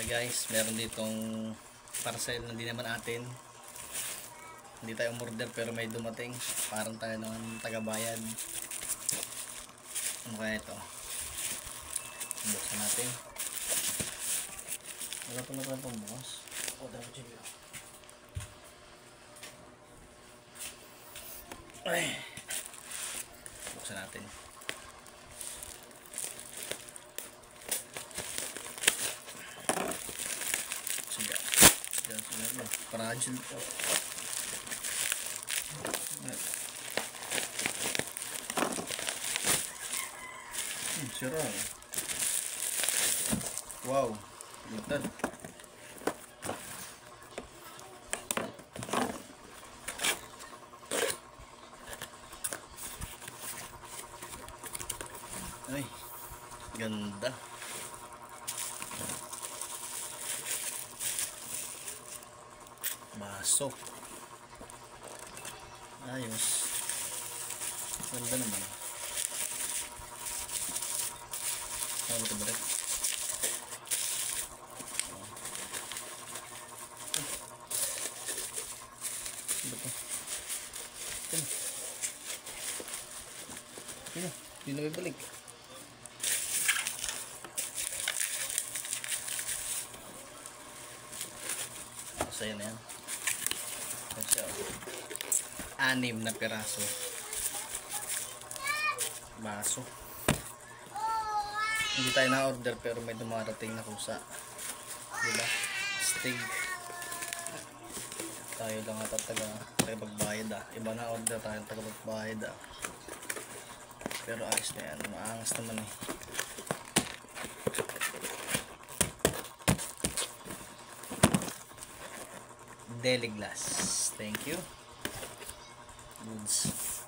Guys, meron ditong parcel na hindi naman atin. Hindi tayo umorder pero may dumating. Parang tayo ng tagabayad. Ano kaya ito? Buksan natin. Wala pala tayo pang bukas. O, dapat dyan lang. Ay. Buksan natin. Sige. Fragile po. Sira. Wow. Ligtad. Ay. Ganda. Baso. Ayos. Ganda naman. Ano ito ba rin? Ano ito? Hindi na may balik. Sa'yo na yan. So, 6 na piraso baso. Hindi tayo na-order pero may dumarating na kusa, diba? Stig. Tayo lang ata tagapagbayad iba na order tayo tagapagbayad pero ayos na yan, maangas naman Deli Glass. Thank you. Goods.